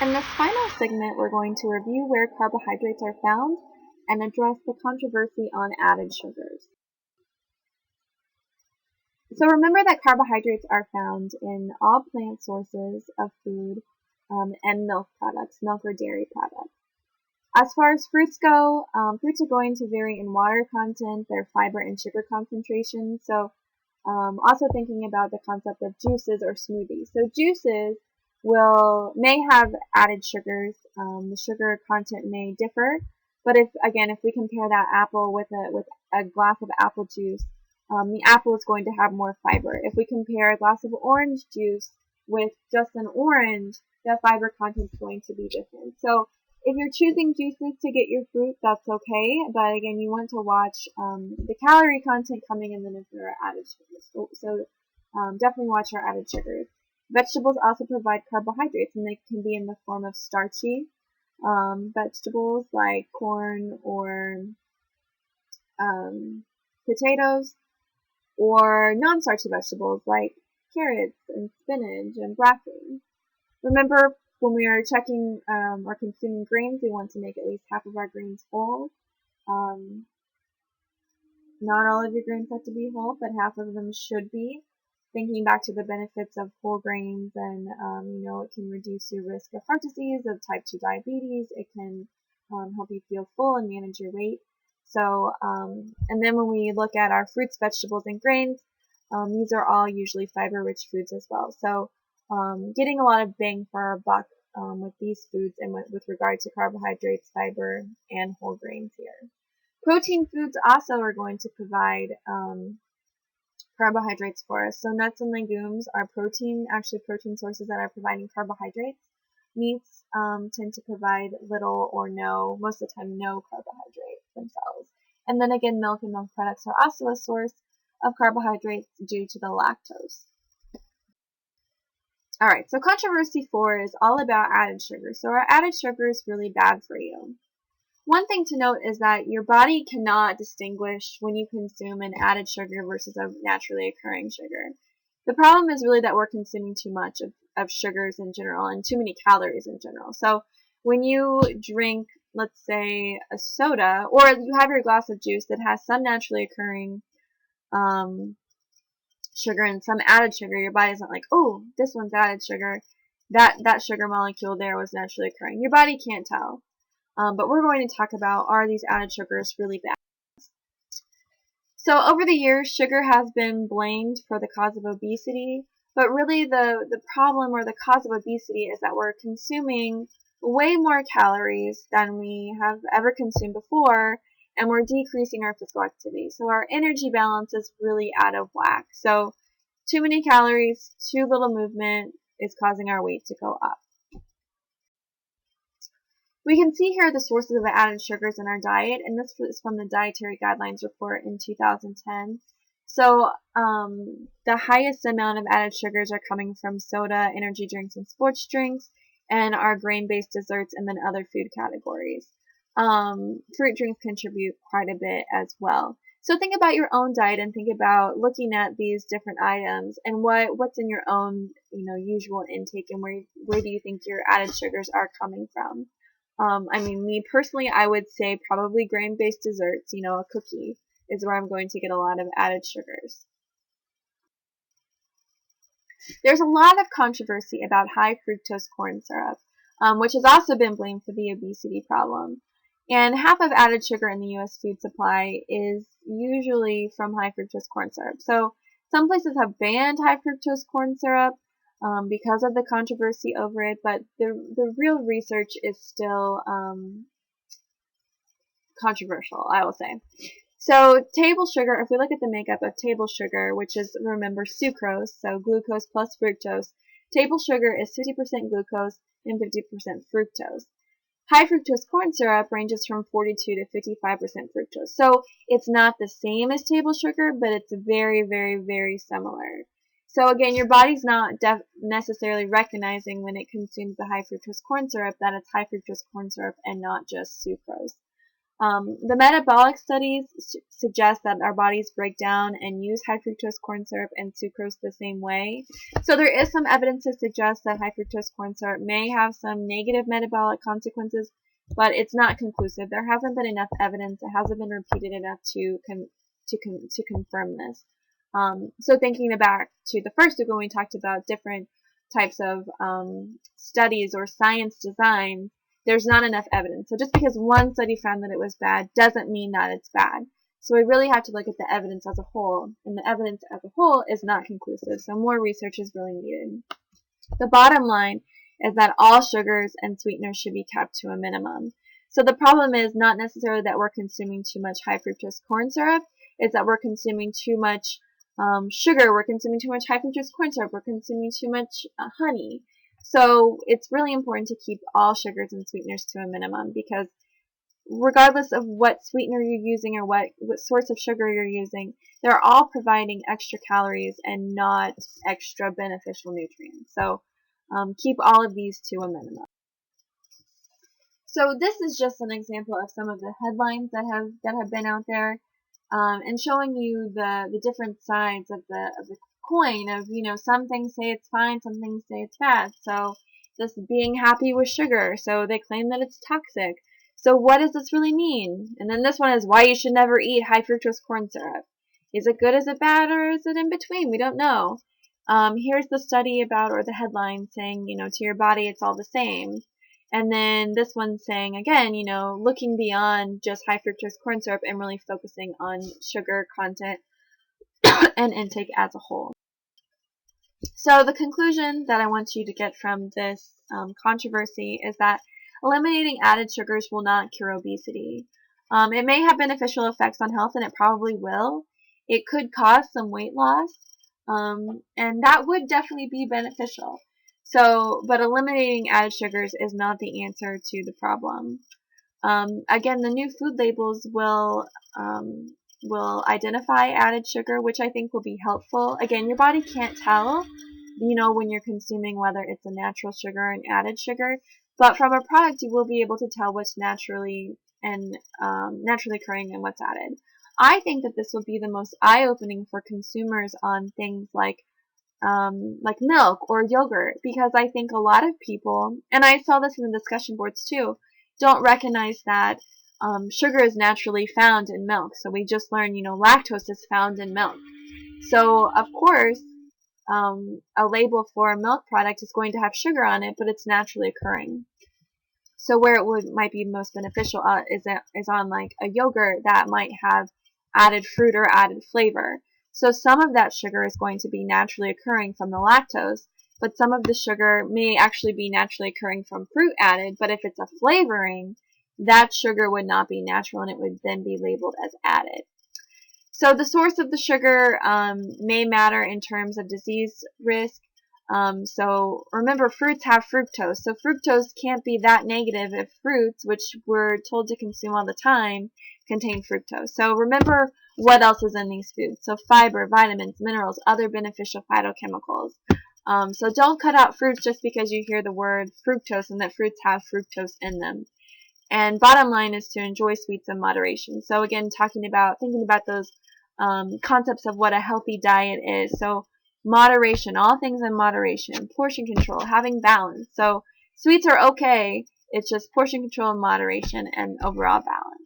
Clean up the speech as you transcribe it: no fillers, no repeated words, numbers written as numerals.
In this final segment, we're going to review where carbohydrates are found and address the controversy on added sugars. So remember that carbohydrates are found in all plant sources of food and milk products, milk or dairy products. As far as fruits go, fruits are going to vary in water content, their fiber and sugar concentration. So also thinking about the concept of juices or smoothies. So juices may have added sugars. The sugar content may differ, but if we compare that apple with a glass of apple juice, the apple is going to have more fiber. If we compare a glass of orange juice with just an orange, the fiber content is going to be different. So if you're choosing juices to get your fruit, that's okay. But again, you want to watch the calorie content coming in, and if there are added sugars. So definitely watch our added sugars. Vegetables also provide carbohydrates, and they can be in the form of starchy vegetables like corn or potatoes, or non-starchy vegetables like carrots and spinach and broccoli. Remember, when we are checking or consuming grains, we want to make at least half of our grains whole. Not all of your grains have to be whole, but half of them should be. Thinking back to the benefits of whole grains, and it can reduce your risk of heart disease, of type 2 diabetes. It can help you feel full and manage your weight. So, and then when we look at our fruits, vegetables, and grains, these are all usually fiber-rich foods as well. So, getting a lot of bang for our buck with these foods, and with regard to carbohydrates, fiber, and whole grains here. Protein foods also are going to provide carbohydrates for us. So nuts and legumes are protein sources that are providing carbohydrates. Meats tend to provide little or no, most of the time, no carbohydrates themselves. And then again, milk and milk products are also a source of carbohydrates due to the lactose. Alright, so controversy 4 is all about added sugar. So are added sugars really bad for you? One thing to note is that your body cannot distinguish when you consume an added sugar versus a naturally occurring sugar. The problem is really that we're consuming too much of sugars in general, and too many calories in general. So when you drink, let's say, a soda, or you have your glass of juice that has some naturally occurring sugar and some added sugar, your body's not like, oh, this one's added sugar. That sugar molecule there was naturally occurring. Your body can't tell. But we're going to talk about, are these added sugars really bad? So over the years, sugar has been blamed for the cause of obesity, but really the problem or the cause of obesity is that we're consuming way more calories than we have ever consumed before, and we're decreasing our physical activity. So our energy balance is really out of whack. So too many calories, too little movement is causing our weight to go up. We can see here the sources of the added sugars in our diet, and this is from the Dietary Guidelines report in 2010. So the highest amount of added sugars are coming from soda, energy drinks, and sports drinks, and our grain-based desserts, and then other food categories. Fruit drinks contribute quite a bit as well. So think about your own diet and think about looking at these different items and what's in your own usual intake, and where do you think your added sugars are coming from. Me personally, I would say probably grain-based desserts. A cookie is where I'm going to get a lot of added sugars. There's a lot of controversy about high fructose corn syrup, which has also been blamed for the obesity problem. And half of added sugar in the U.S. food supply is usually from high fructose corn syrup. So some places have banned high fructose corn syrup because of the controversy over it, but the real research is still controversial, I will say. So table sugar, if we look at the makeup of table sugar, which is, remember, sucrose, so glucose plus fructose, table sugar is 50% glucose and 50% fructose. High fructose corn syrup ranges from 42 to 55% fructose. So it's not the same as table sugar, but it's very, very, very similar. So again, your body's not necessarily recognizing when it consumes the high fructose corn syrup that it's high fructose corn syrup and not just sucrose. The metabolic studies suggest that our bodies break down and use high fructose corn syrup and sucrose the same way. So there is some evidence to suggest that high fructose corn syrup may have some negative metabolic consequences, but it's not conclusive. There hasn't been enough evidence. It hasn't been repeated enough to confirm this. So thinking back to the first week when we talked about different types of studies or science design, there's not enough evidence. So just because one study found that it was bad doesn't mean that it's bad. So we really have to look at the evidence as a whole, and the evidence as a whole is not conclusive, so more research is really needed. The bottom line is that all sugars and sweeteners should be kept to a minimum. So the problem is not necessarily that we're consuming too much high fructose corn syrup, it's that we're consuming too much sugar, we're consuming too much high fructose corn syrup, we're consuming too much honey. So it's really important to keep all sugars and sweeteners to a minimum, because regardless of what sweetener you're using or what source of sugar you're using, they're all providing extra calories and not extra beneficial nutrients. So keep all of these to a minimum. So this is just an example of some of the headlines that have been out there, and showing you the different sides of the coin of, some things say it's fine, some things say it's bad. So this being happy with sugar, so they claim that it's toxic. So what does this really mean? And then this one is why you should never eat high fructose corn syrup. Is it good, is it bad, or is it in between? We don't know. Here's the study about, or the headline saying, to your body it's all the same. And then this one's saying, again, looking beyond just high fructose corn syrup and really focusing on sugar content and intake as a whole. So the conclusion that I want you to get from this controversy is that eliminating added sugars will not cure obesity. It may have beneficial effects on health, and it probably will. It could cause some weight loss, and that would definitely be beneficial. So, but eliminating added sugars is not the answer to the problem. Again, the new food labels will identify added sugar, which I think will be helpful. Again, your body can't tell, when you're consuming whether it's a natural sugar or an added sugar, but from a product you will be able to tell what's naturally occurring and what's added. I think that this will be the most eye-opening for consumers on things like milk or yogurt, because I think a lot of people, and I saw this in the discussion boards too, don't recognize that sugar is naturally found in milk. So we just learned, lactose is found in milk. So of course, a label for a milk product is going to have sugar on it, but it's naturally occurring. So where it might be most beneficial is on like a yogurt that might have added fruit or added flavor. So some of that sugar is going to be naturally occurring from the lactose, but some of the sugar may actually be naturally occurring from fruit added. But if it's a flavoring, that sugar would not be natural, and it would then be labeled as added. So the source of the sugar may matter in terms of disease risk. So remember, fruits have fructose. So fructose can't be that negative if fruits, which we're told to consume all the time, contain fructose. So remember what else is in these foods. So fiber, vitamins, minerals, other beneficial phytochemicals. So don't cut out fruits just because you hear the word fructose and that fruits have fructose in them. And bottom line is to enjoy sweets in moderation. So again, thinking about those concepts of what a healthy diet is. So moderation, all things in moderation, portion control, having balance. So sweets are okay, it's just portion control and moderation and overall balance.